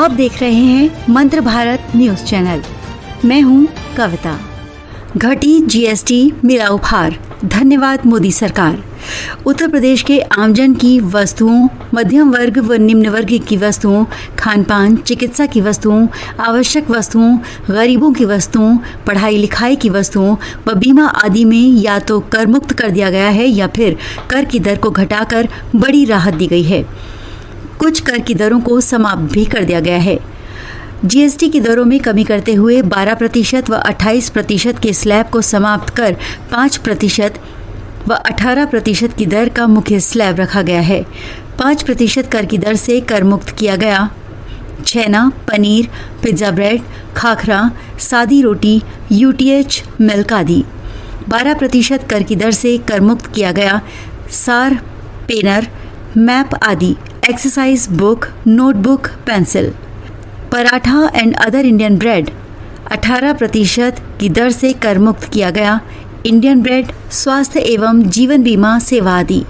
आप देख रहे हैं मंत्र भारत न्यूज चैनल। मैं हूं कविता। घटी जीएसटी मिला उपहार, धन्यवाद मोदी सरकार। उत्तर प्रदेश के आमजन की वस्तुओं, मध्यम वर्ग व निम्न वर्ग की वस्तुओं, खान पान, चिकित्सा की वस्तुओं, आवश्यक वस्तुओं, गरीबों की वस्तुओं, पढ़ाई लिखाई की वस्तुओं व बीमा आदि में या तो कर मुक्त कर दिया गया है या फिर कर की दर को घटाकर बड़ी राहत दी गई है। कुछ कर की दरों को समाप्त भी कर दिया गया है। जीएसटी की दरों में कमी करते हुए 12% व 28% के स्लैब को समाप्त कर 5% व 18% की दर का मुख्य स्लैब रखा गया है। 5% कर की दर से कर मुक्त किया गया छेना, पनीर, पिज्ज़ा ब्रेड, खाखरा, सादी रोटी, यूटीएच, मिल्क आदि। 12% कर की दर से कर मुक्त किया गया सार, पेनर, मैप आदि, exercise book, notebook, pencil. Paratha and other Indian bread 18% की दर से कर मुक्त किया गया इंडियन ब्रेड, स्वास्थ्य एवं जीवन बीमा सेवा आदि।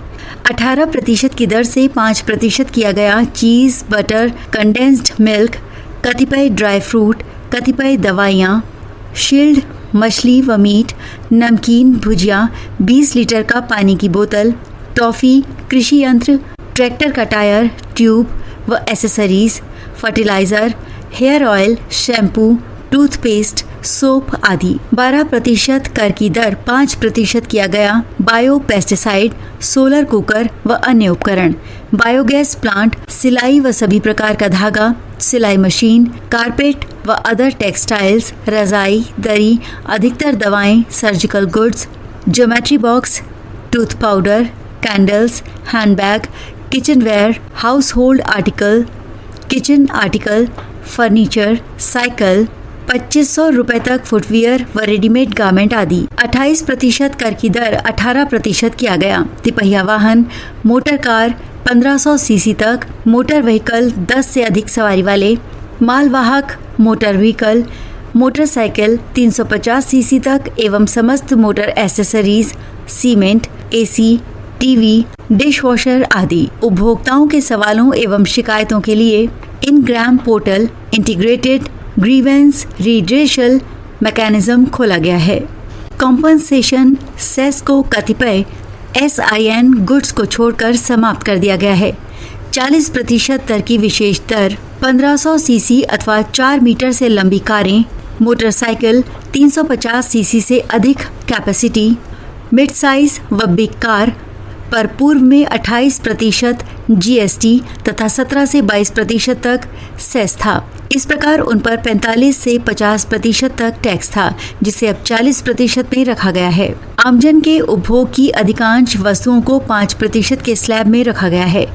18% की दर से 5% किया गया चीज़, बटर, कंडेंस्ड मिल्क, कतिपय ड्राई फ्रूट, कतिपय दवाइयाँ, शील्ड, मछली व मीट, नमकीन, भुजिया, 20 लीटर का पानी की बोतल, टॉफ़ी, कृषि यंत्र, ट्रैक्टर का टायर, ट्यूब व accessories, fertiliser, hair oil, shampoo, toothpaste, soap आदि। 12% कर की दर 5% किया गया बायो पेस्टिसाइड, सोलर कुकर व अन्य उपकरण, बायोगैस प्लांट, सिलाई व सभी प्रकार का धागा, सिलाई मशीन, कारपेट व अदर टेक्सटाइल्स, रजाई, दरी, अधिकतर दवाएं, surgical goods, geometry box, tooth powder, candles, handbag, kitchenware, house hold article, kitchen article, furniture, cycle, 2500 रुपए तक फुटवियर व रेडीमेड गारमेंट आदि। 28% कर की दर 18% किया गया तिपहिया वाहन, मोटर कार 1500 सीसी तक, मोटर व्हीकल 10 से अधिक सवारी वाले, मालवाहक मोटर व्हीकल, मोटरसाइकिल 350 सीसी तक एवं समस्त motor accessories, cement, AC, TV, dish washer आदि। उपभोक्ताओं के सवालों एवं शिकायतों के लिए Ingram portal integrated grievance redressal mechanism खोला गया है। कॉम्पनसेशन सेस को कतिपय SIN गुड्स को छोड़कर समाप्त कर दिया गया है। 40% दर की विशेष दर 1500 सीसी अथवा 4 मीटर से लंबी कारें, मोटरसाइकिल 350 सीसी से अधिक कैपेसिटी, मिड साइज व बिग कार पर पूर्व में 28% GST तथा 17 से 22% तक सेस था। इस प्रकार उन पर 45 से 50% तक टैक्स था, जिसे अब 40% में रखा गया है। आमजन के उपभोग की अधिकांश वस्तुओं को 5% के स्लैब में रखा गया है।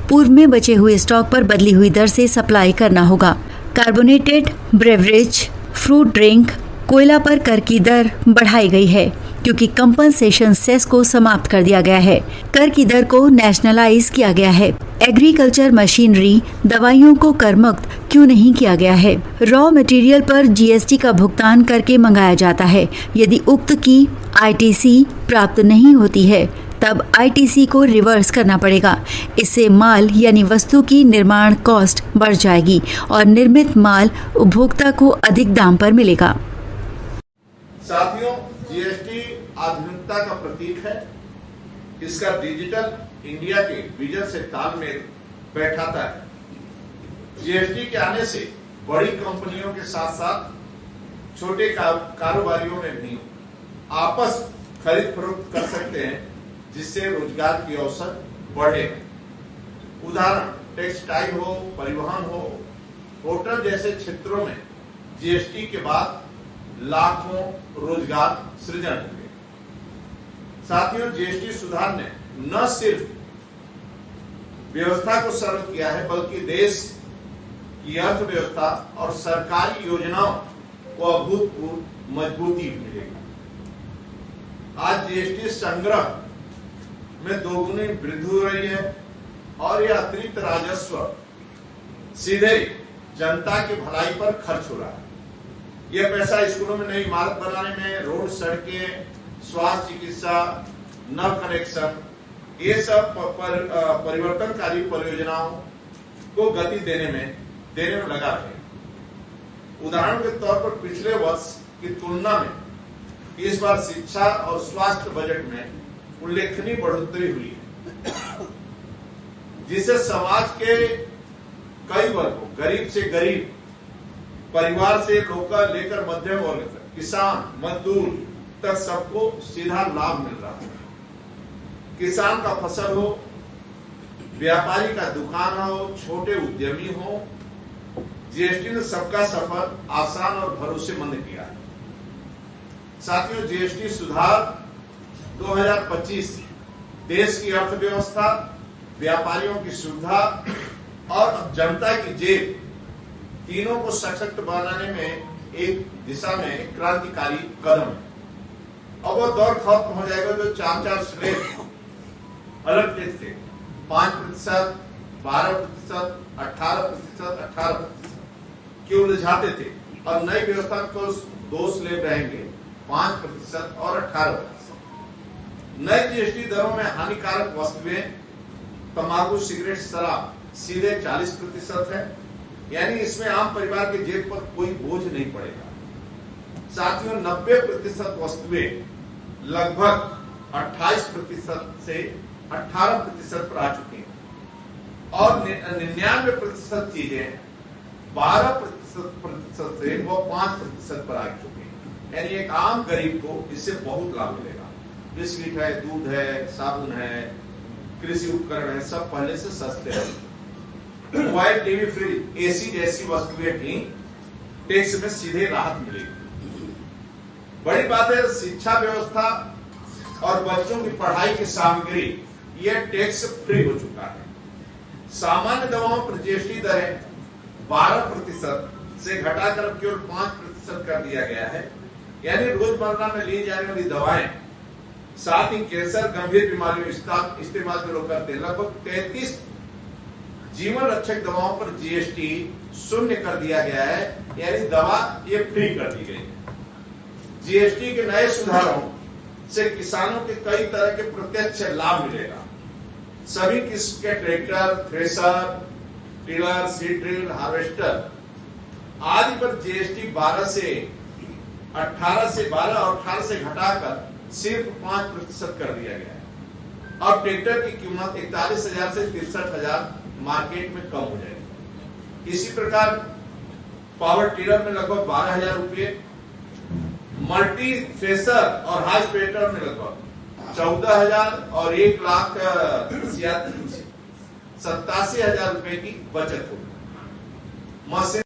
पूर्व में बचे हुए स्टॉक पर बदली हुई दर से सप्लाई करना होगा। कार्बोनेटेड ब्रेवरेज, फ्रूट ड्रिंक, कोयला पर कर की दर बढ़ाई गई है क्योंकि कंपनसेशन सेस को समाप्त कर दिया गया है। कर की दर को नेशनलाइज किया गया है। एग्रीकल्चर मशीनरी, दवाइयों को कर मुक्त क्यों नहीं किया गया है? रॉ मटेरियल पर GST का भुगतान करके मंगाया जाता है। यदि उक्त की ITC प्राप्त नहीं होती है तब ITC को रिवर्स करना पड़ेगा। इससे माल यानी वस्तु की निर्माण कॉस्ट बढ़ जाएगी और निर्मित माल उपभोक्ता को अधिक दाम पर मिलेगा। साथियों, GST आधुनिकता का प्रतीक है। इसका डिजिटल इंडिया के विजन से तालमेल बैठाता है। GST के आने से बड़ी कंपनियों के साथ साथ छोटे कारोबारियों में भी आपस खरीद फरोख्त कर सकते हैं, जिससे रोजगार की अवसर बढ़े। उदाहरण टेक्सटाइल हो, परिवहन हो, होटल जैसे क्षेत्रों में GST के बाद लाखों रोजगार सृजन हुए। साथियों, GST सुधार ने न सिर्फ व्यवस्था को सरल किया है, बल्कि देश की अर्थव्यवस्था और सरकारी योजनाओं को अभूतपूर्व मजबूती मिलेगी। आज GST संग्रह में दोगुनी वृद्धि हो रही है और यह अतिरिक्त राजस्व सीधे जनता की भलाई पर खर्च हो रहा है। यह पैसा स्कूलों में नई इमारत बनाने में, रोड, सड़कें, स्वास्थ्य, चिकित्सा, नल कनेक्शन, ये सब परिवर्तनकारी परियोजनाओं को गति देने में देने में लगा रहेगा। उदाहरण के तौर पर पिछले वर्ष की तुलना में इस बार शिक्षा और स्वास्थ्य बजट में उल्लेखनीय बढ़ोतरी हुई है, जिससे समाज के कई वर्गों, गरीब से गरीब परिवार से लेकर मध्यम वर्ग तक, किसान, मजदूर तक सबको सीधा लाभ मिल रहा है। किसान का फसल हो, व्यापारी का दुकान हो, छोटे उद्यमी हो, जीएसटी ने सबका सफर आसान और भरोसेमंद किया है। साथियों, जीएसटी सुधार 2025 देश की अर्थव्यवस्था, व्यापारियों की सुविधा और जनता की जेब तीनों को सशक्त बनाने में एक दिशा में एक क्रांतिकारी कदम है। अब वो दौर खत्म हो जाएगा जो 4 स्लैब अलग थे, 5%, 12%, 18%, 18% के उलझाते थे, और नई व्यवस्था को 2 स्लैब रहेंगे, 5% और 18%। नई जीएसटी दरों में हानिकारक वस्तुएं, तंबाकू, सिगरेट, शराब सीधे 40% है, यानी इसमें आम परिवार के जेब पर कोई बोझ नहीं पड़ेगा। साथियों, 90% वस्तुएं लगभग 28% से 18% पर आ चुकी हैं, और 99% चीजें 12% से वो 5% पर आ चुकी हैं। यानी एक आम गरीब को इससे बहुत लाभ मिलेगा। बिस्किट है, दूध है, साबुन है, कृषि उपकरण है, सब पहले से सस्ते हैं। मोबाइल, टीवी, फ्रिज, एसी जैसी वस्तुएं भी टैक्स में सीधे राहत मिलेगी। बड़ी बात है, शिक्षा व्यवस्था और बच्चों की पढ़ाई की सामग्री यह टैक्स फ्री हो चुका है। सामान्य दवाओं पर जीएसटी दरें 12% से घटाकर केवल 5% कर दिया गया है। यानी रोजमर्रा में ली जाने वाली दवाएं, साथ ही कैंसर, गंभीर बीमारियों इस्तेमाल जो लोग करते हैं, लगभग 33 जीवन रक्षक दवाओं पर जीएसटी 0 कर दिया गया है। यानी दवा ये फ्री कर दी गई है। जीएसटी के नए सुधारों से किसानों के कई तरह के प्रत्यक्ष लाभ मिलेगा। सभी किस्म के tractor, thresher, tiller, seed drill, harvester आदि पर जीएसटी 18 और 18 से घटाकर सिर्फ 5% कर दिया गया है, और ट्रैक्टर की कीमत 41,000 से 63,000 मार्केट में कम हो जाएगी। इसी प्रकार पावर टिलर में लगभग 12,000 रुपये, मल्टी थ्रेसर और हाई स्प्रेडर में लगभग 14,000 और 1,87,000 रुपए की बचत होगी। मशीन